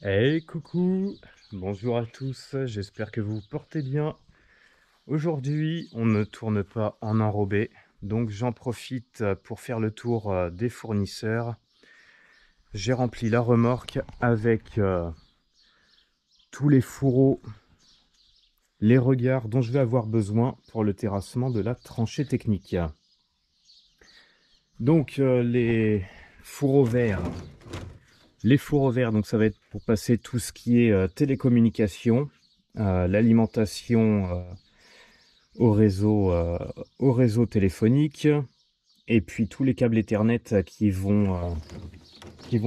Hey, coucou, bonjour à tous, j'espère que vous vous portez bien. Aujourd'hui, on ne tourne pas en enrobé, donc j'en profite pour faire le tour des fournisseurs. J'ai rempli la remorque avec tous les fourreaux, les regards dont je vais avoir besoin pour le terrassement de la tranchée technique. Donc fourreaux verts, les fourreaux verts, donc ça va être pour passer tout ce qui est télécommunication, l'alimentation au réseau téléphonique, et puis tous les câbles Ethernet qui vont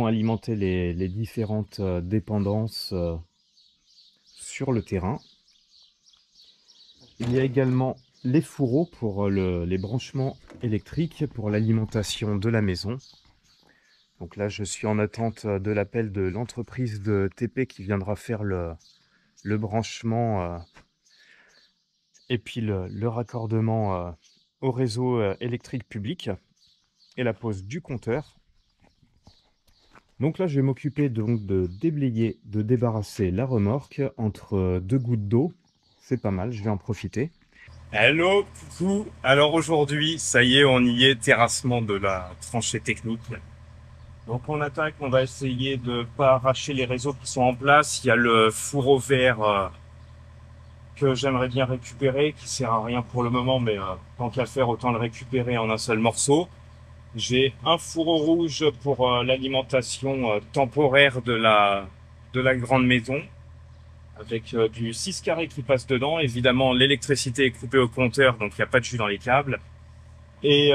alimenter les différentes dépendances sur le terrain. Il y a également les fourreaux pour les branchements électriques pour l'alimentation de la maison. Donc là, je suis en attente de l'appel de l'entreprise de TP qui viendra faire le branchement et puis le raccordement au réseau électrique public et la pose du compteur. Donc là, je vais m'occuper donc de déblayer, de débarrasser la remorque entre deux gouttes d'eau. C'est pas mal, je vais en profiter. Hello, coucou. Alors aujourd'hui, ça y est, on y est, terrassement de la tranchée technique. Donc on attaque, on va essayer de pas arracher les réseaux qui sont en place. Il y a le fourreau vert que j'aimerais bien récupérer, qui sert à rien pour le moment, mais tant qu'à faire, autant le récupérer en un seul morceau. J'ai un fourreau rouge pour l'alimentation temporaire de la grande maison, avec du 6 carré qui passe dedans. Évidemment, l'électricité est coupée au compteur, donc il n'y a pas de jus dans les câbles. Et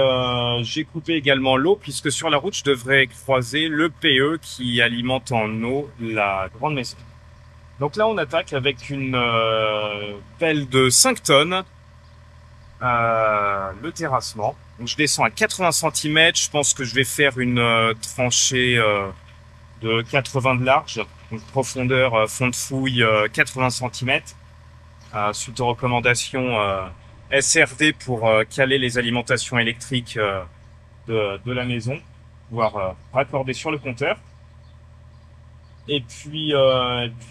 j'ai coupé également l'eau, puisque sur la route, je devrais croiser le PE qui alimente en eau la grande maison. Donc là, on attaque avec une pelle de 5 tonnes, le terrassement. Donc je descends à 80 cm, je pense que je vais faire une tranchée de 80 de large, donc profondeur fond de fouille 80 cm, suite aux recommandations SRD pour caler les alimentations électriques de la maison, pouvoir raccorder sur le compteur. Et puis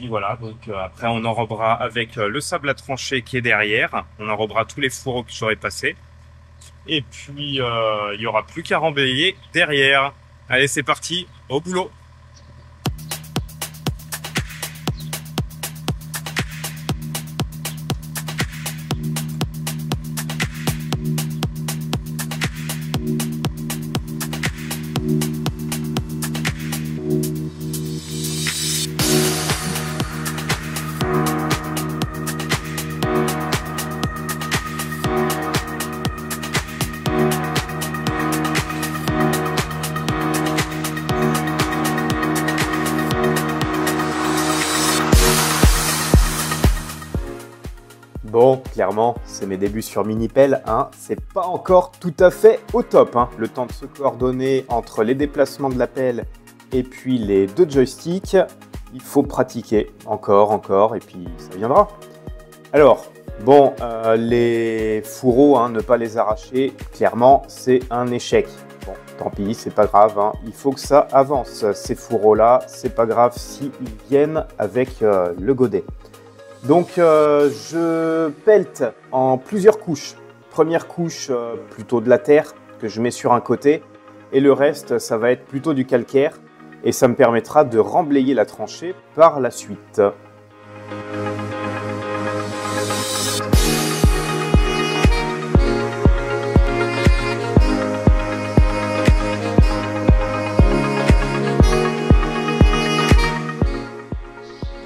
voilà, donc après on enrobera avec le sable à trancher qui est derrière, on enrobera tous les fourreaux que j'aurai passés. Et puis il y aura plus qu'à rembayer derrière. Allez, c'est parti, au boulot. Bon, clairement, c'est mes débuts sur Minipelle, hein. C'est pas encore tout à fait au top, hein. Le temps de se coordonner entre les déplacements de la pelle et puis les deux joysticks, il faut pratiquer encore, et puis ça viendra. Alors, bon, les fourreaux, hein, ne pas les arracher, clairement, c'est un échec. Bon, tant pis, c'est pas grave, hein. Il faut que ça avance. Ces fourreaux-là, c'est pas grave s'ils viennent avec le godet. Donc je pelte en plusieurs couches. Première couche plutôt de la terre que je mets sur un côté et le reste ça va être plutôt du calcaire et ça me permettra de remblayer la tranchée par la suite.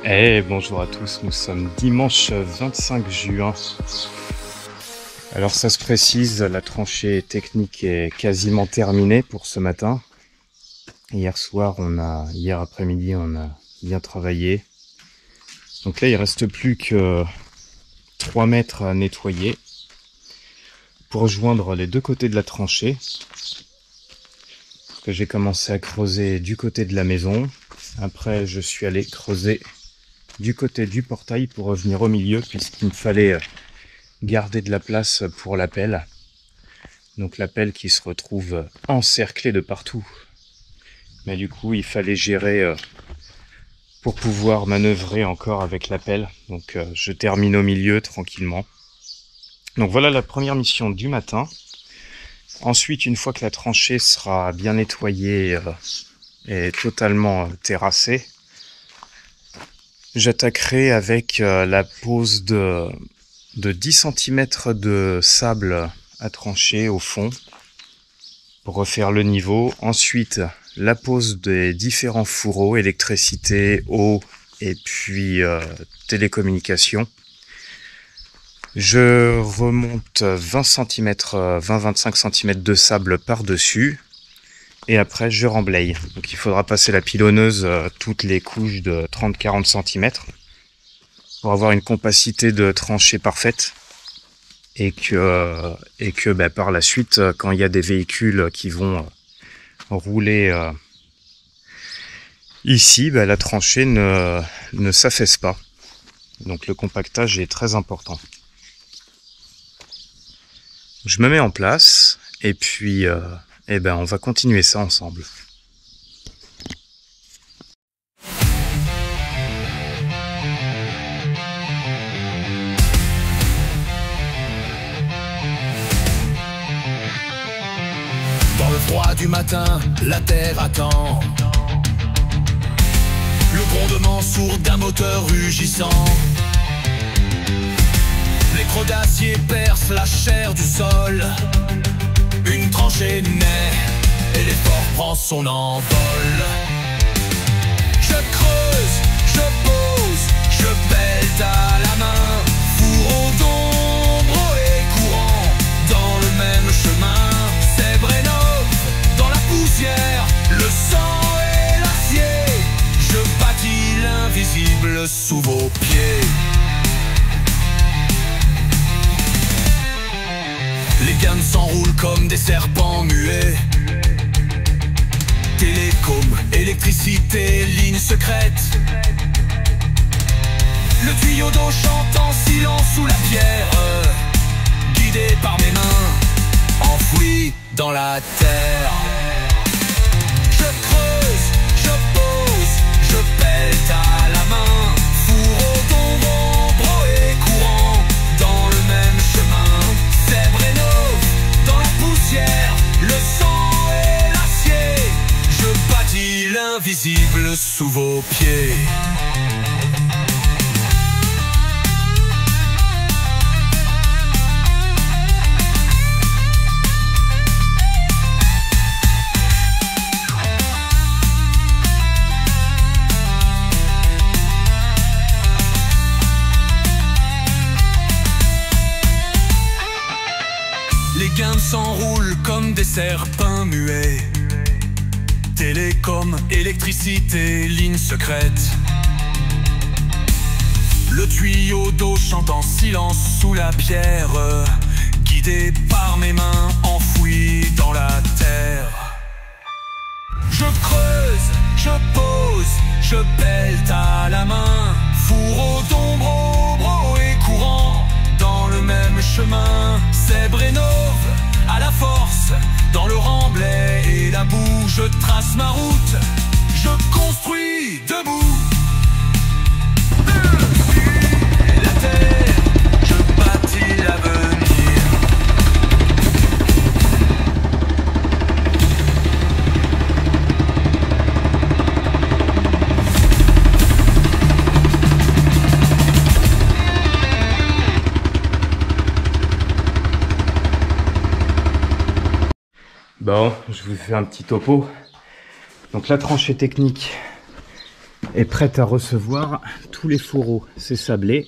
Eh bonjour à tous, nous sommes dimanche 25 juin. Alors ça se précise, la tranchée technique est quasiment terminée pour ce matin. Hier après-midi, on a bien travaillé. Donc là, il reste plus que 3 mètres à nettoyer pour joindre les deux côtés de la tranchée. Parce que j'ai commencé à creuser du côté de la maison. Après, je suis allé creuser du côté du portail pour revenir au milieu puisqu'il me fallait garder de la place pour la pelle. Donc la pelle qui se retrouve encerclée de partout. Mais du coup, il fallait gérer pour pouvoir manœuvrer encore avec la pelle. Donc je termine au milieu tranquillement. Donc voilà la première mission du matin. Ensuite, une fois que la tranchée sera bien nettoyée et totalement terrassée, j'attaquerai avec la pose de 10 cm de sable à trancher au fond pour refaire le niveau. Ensuite, la pose des différents fourreaux, électricité, eau et puis télécommunications. Je remonte 20 cm, 20-25 cm de sable par-dessus et après je remblaye. Donc il faudra passer la pilonneuse toutes les couches de 30-40 cm pour avoir une compacité de tranchée parfaite et que par la suite, quand il y a des véhicules qui vont rouler ici, la tranchée ne s'affaisse pas. Donc le compactage est très important. Je me mets en place et puis on va continuer ça ensemble. Dans le froid du matin, la terre attend. Le grondement sourd d'un moteur rugissant. Les crocs d'acier percent la chair du sol. Une tranchée naît et l'effort prend son envol. Je creuse, je pose, je pèle à la main. Fourreau d'ombre et courant dans le même chemin. C'est Brenov dans la poussière, le sang et l'acier. Je bâtis l'invisible sous vos pieds. Les gammes s'enroulent comme des serpents muets. Télécom, électricité, ligne secrète. Le tuyau d'eau chante en silence sous la pierre. Guidé par mes mains, enfoui dans la terre. Je creuse, je pose, je pèle à la main. Fourreau d'ombre et courant dans le même chemin. C'est Brenov dans la poussière, le sang et l'acier. Je bâtis l'invisible sous vos pieds. Les gammes s'enroulent comme des serpents muets. Télécom, électricité, ligne secrète. Le tuyau d'eau chante en silence sous la pierre. Guidé par mes mains, enfoui dans la terre. Je creuse, je pose, je pèle à la main. Fourreau d'ombre et courant dans le même chemin. C'est Brenov à la force, dans le remblai et la boue. Je trace ma route, je construis debout. Depuis la terre, je bâtis l'avenir. Bon, je vous fais un petit topo. Donc la tranchée technique est prête à recevoir tous les fourreaux. C'est sablé.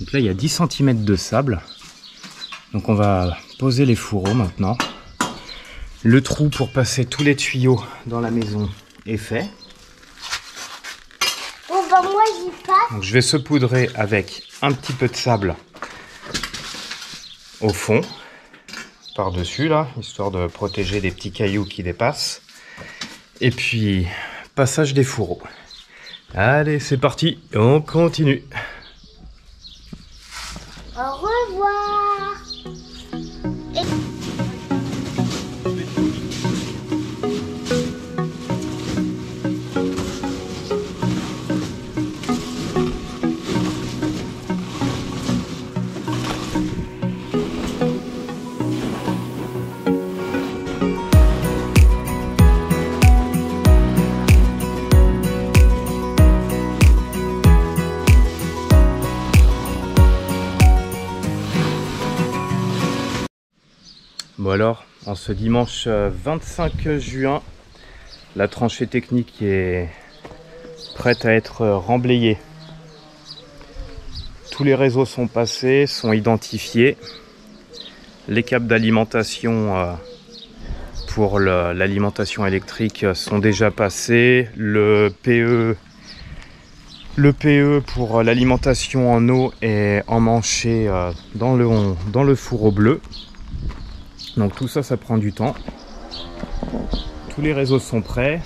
Donc là, il y a 10 cm de sable. Donc on va poser les fourreaux maintenant. Le trou pour passer tous les tuyaux dans la maison est fait. Bon bah moi j'y passe. Donc je vais saupoudrer avec un petit peu de sable au fond. Par-dessus là, histoire de protéger les petits cailloux qui dépassent. Et puis, passage des fourreaux. Allez, c'est parti, on continue. Au revoir. Bon alors, en ce dimanche 25 juin, la tranchée technique est prête à être remblayée. Tous les réseaux sont passés, sont identifiés. Les câbles d'alimentation pour l'alimentation électrique sont déjà passés. Le PE pour l'alimentation en eau est emmanché dans le fourreau bleu. Donc tout ça, ça prend du temps. Tous les réseaux sont prêts.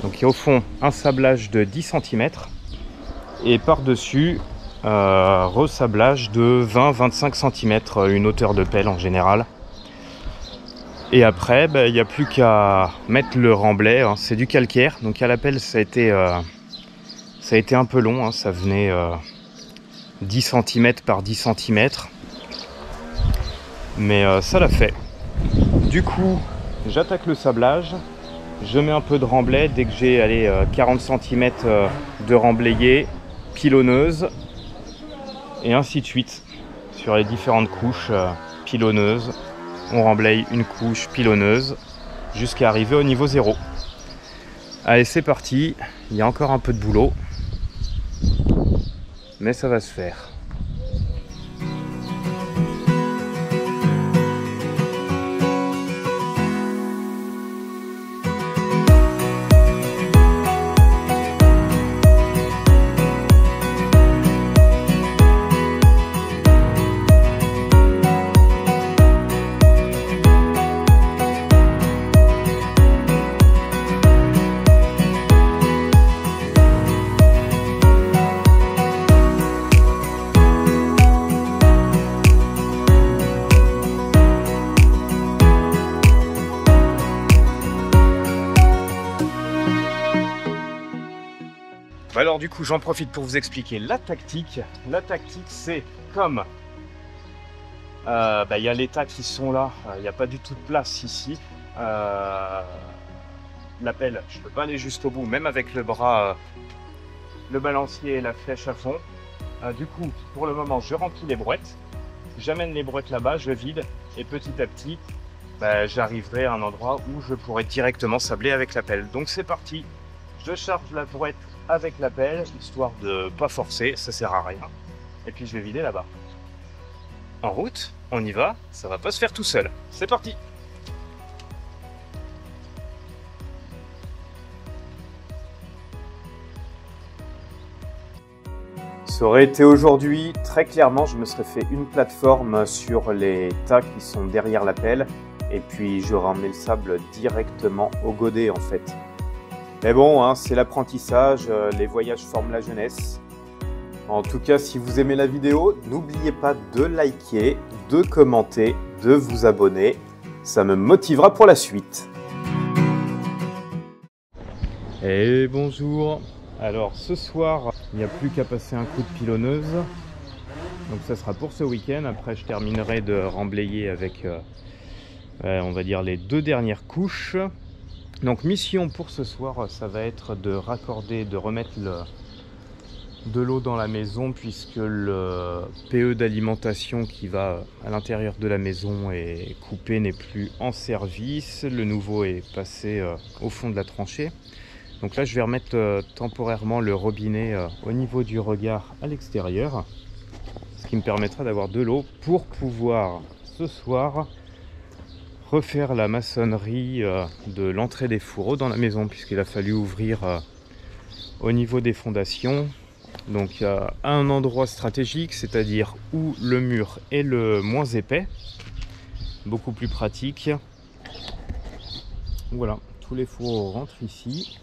Donc il y a au fond un sablage de 10 cm et par-dessus ressablage de 20-25 cm, une hauteur de pelle en général. Et après, il n'y a plus qu'à mettre le remblai, hein. C'est du calcaire, donc à la pelle ça a été un peu long, hein. Ça venait 10 cm par 10 cm. Mais ça l'a fait. Du coup, j'attaque le sablage, je mets un peu de remblai, dès que j'ai 40 cm de remblayé, pilonneuse, et ainsi de suite. Sur les différentes couches pilonneuses, on remblaye une couche pilonneuse, jusqu'à arriver au niveau 0. Allez, c'est parti, il y a encore un peu de boulot, mais ça va se faire. Alors du coup, j'en profite pour vous expliquer la tactique. La tactique, c'est comme y a les tas qui sont là, il n'y a pas du tout de place ici. La pelle, je ne peux pas aller juste au bout, même avec le bras, le balancier et la flèche à fond. Du coup, pour le moment, je remplis les brouettes. J'amène les brouettes là-bas, je vide et petit à petit, j'arriverai à un endroit où je pourrai directement sabler avec la pelle. Donc c'est parti, je charge la brouette avec la pelle, histoire de pas forcer, ça sert à rien. Et puis je vais vider là-bas. En route, on y va, ça va pas se faire tout seul. C'est parti! Ça aurait été aujourd'hui, très clairement, je me serais fait une plateforme sur les tas qui sont derrière la pelle. Et puis j'aurais emmené le sable directement au godet en fait. Mais bon, hein, c'est l'apprentissage, les voyages forment la jeunesse. En tout cas, si vous aimez la vidéo, n'oubliez pas de liker, de commenter, de vous abonner. Ça me motivera pour la suite. Et bonjour. Alors ce soir, il n'y a plus qu'à passer un coup de pilonneuse. Donc ça sera pour ce week-end. Après, je terminerai de remblayer avec, on va dire, les 2 dernières couches. Donc mission pour ce soir, ça va être de raccorder, de remettre de l'eau dans la maison, puisque le PE d'alimentation qui va à l'intérieur de la maison est coupé, n'est plus en service. Le nouveau est passé au fond de la tranchée. Donc là je vais remettre temporairement le robinet au niveau du regard à l'extérieur, ce qui me permettra d'avoir de l'eau pour pouvoir ce soir refaire la maçonnerie de l'entrée des fourreaux dans la maison, puisqu'il a fallu ouvrir au niveau des fondations. Donc à un endroit stratégique, c'est-à-dire où le mur est le moins épais, beaucoup plus pratique. Voilà, tous les fourreaux rentrent ici.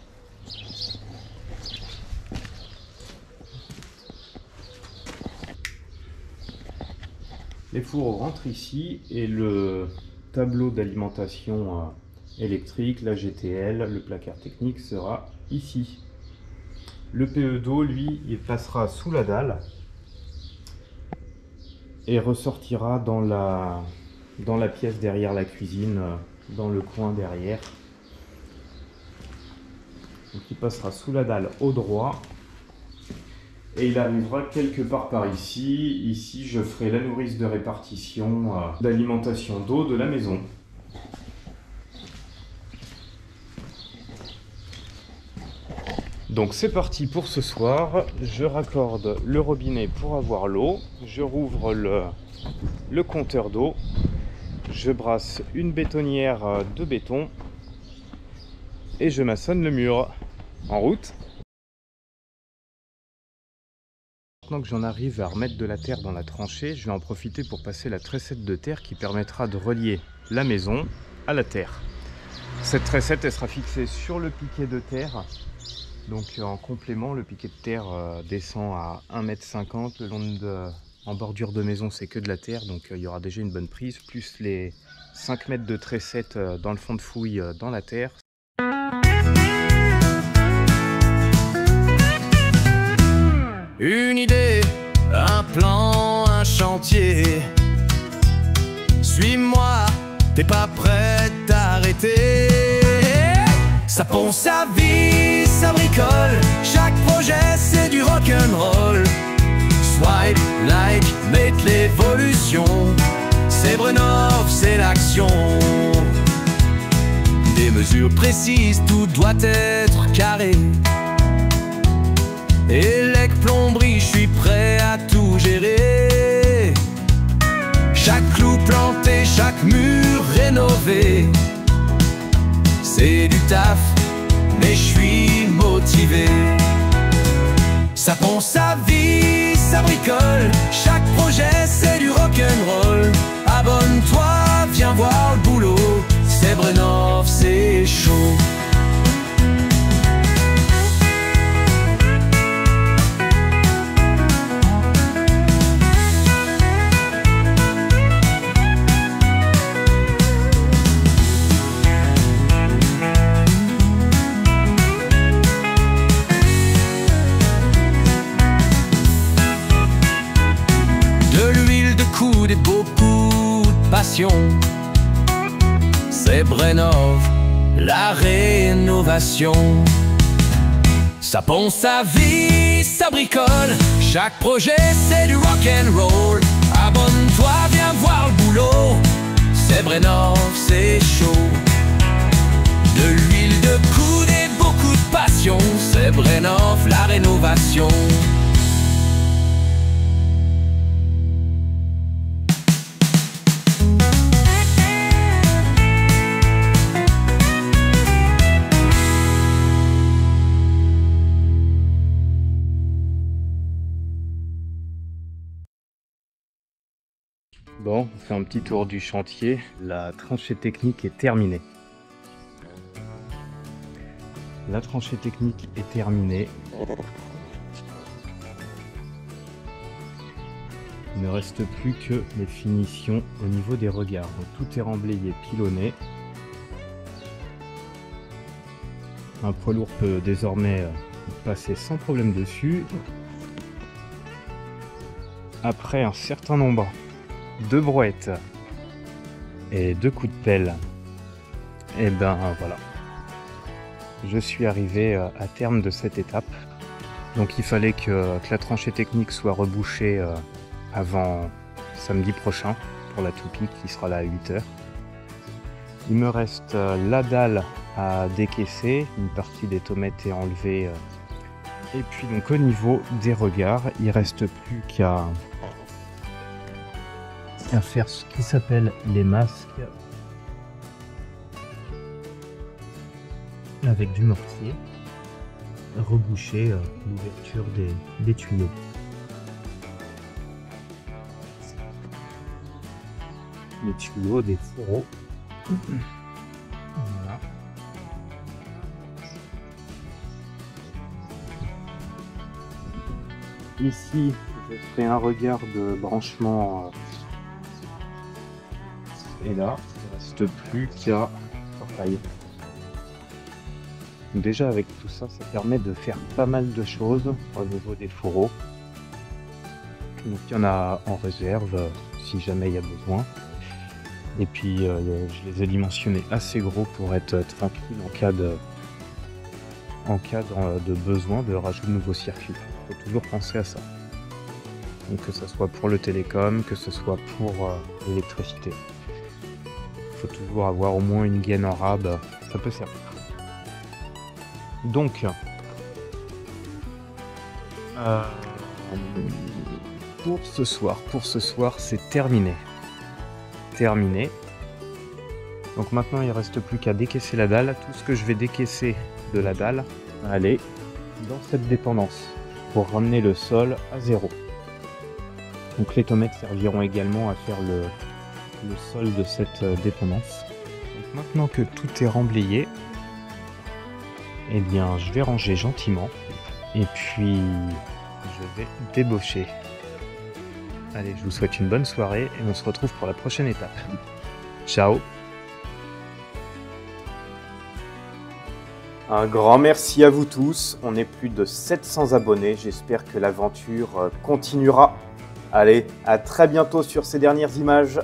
Les fourreaux rentrent ici et le tableau d'alimentation électrique, la GTL, le placard technique sera ici. Le PE d'eau, lui, il passera sous la dalle et ressortira dans la pièce derrière la cuisine, dans le coin derrière. Donc il passera sous la dalle au droit et il arrivera quelque part par ici. Ici, je ferai la nourrice de répartition d'alimentation d'eau de la maison. Donc c'est parti pour ce soir, je raccorde le robinet pour avoir l'eau, je rouvre le compteur d'eau, je brasse une bétonnière de béton et je maçonne le mur. En route. Maintenant que j'en arrive à remettre de la terre dans la tranchée, je vais en profiter pour passer la tressette de terre qui permettra de relier la maison à la terre. Cette tressette elle sera fixée sur le piquet de terre. Donc en complément, le piquet de terre descend à 1,50 m. Le long en bordure de maison, c'est que de la terre, donc il y aura déjà une bonne prise, plus les 5 mètres de tressette dans le fond de fouille dans la terre. Une idée, un plan, un chantier. Suis-moi, t'es pas prêt à arrêter. Ça pond sa vie, ça bricole. Chaque projet c'est du rock'n'roll. Swipe, like, make l'évolution. C'est Brenov, c'est l'action. Des mesures précises, tout doit être carré. Élec, plomberie, je suis prêt à tout gérer. Chaque clou planté, chaque mur rénové. C'est du taf, mais je suis motivé. Ça pond sa vie, ça bricole. Chaque projet c'est du rock'n'roll. Abonne-toi, viens voir le boulot. C'est Brenov, c'est chaud. Et beaucoup de passion. C'est Brenov, la rénovation. Ça pond sa vie, ça bricole. Chaque projet c'est du rock'n'roll. Abonne-toi, viens voir le boulot. C'est Brenov, c'est chaud. De l'huile de coude et beaucoup de passion. C'est Brenov, la rénovation. Bon, on fait un petit tour du chantier. La tranchée technique est terminée. La tranchée technique est terminée. Il ne reste plus que les finitions au niveau des regards. Donc, tout est remblayé, pilonné. Un poids lourd peut désormais passer sans problème dessus. Après un certain nombre de brouettes et 2 coups de pelle, et ben voilà, je suis arrivé à terme de cette étape. Donc il fallait que la tranchée technique soit rebouchée avant samedi prochain pour la toupie qui sera là à 8 h. Il me reste la dalle à décaisser, une partie des tommettes est enlevée, et puis donc au niveau des regards il reste plus qu'à faire ce qui s'appelle les masques avec du mortier, reboucher l'ouverture des tuyaux. Les tuyaux des fourreaux. Voilà. Ici, je ferai un regard de branchement. Et là, il ne reste plus qu'à travailler. Déjà avec tout ça, ça permet de faire pas mal de choses au niveau des fourreaux. Donc il y en a en réserve si jamais il y a besoin. Et puis je les ai dimensionnés assez gros pour être tranquille en cas de besoin de rajouter de nouveaux circuits. Il faut toujours penser à ça. Donc que ce soit pour le télécom, que ce soit pour l'électricité. Il faut toujours avoir au moins une gaine en rab, ça peut servir. Donc, Pour ce soir, c'est terminé. Terminé. Donc maintenant, il ne reste plus qu'à décaisser la dalle. Tout ce que je vais décaisser de la dalle va aller dans cette dépendance pour ramener le sol à 0. Donc les tomates serviront également à faire le sol de cette dépendance. Donc maintenant que tout est remblayé, eh bien je vais ranger gentiment et puis je vais débaucher. Allez, je vous souhaite une bonne soirée et on se retrouve pour la prochaine étape. Ciao! Un grand merci à vous tous, on est plus de 700 abonnés, j'espère que l'aventure continuera. Allez, à très bientôt sur ces dernières images.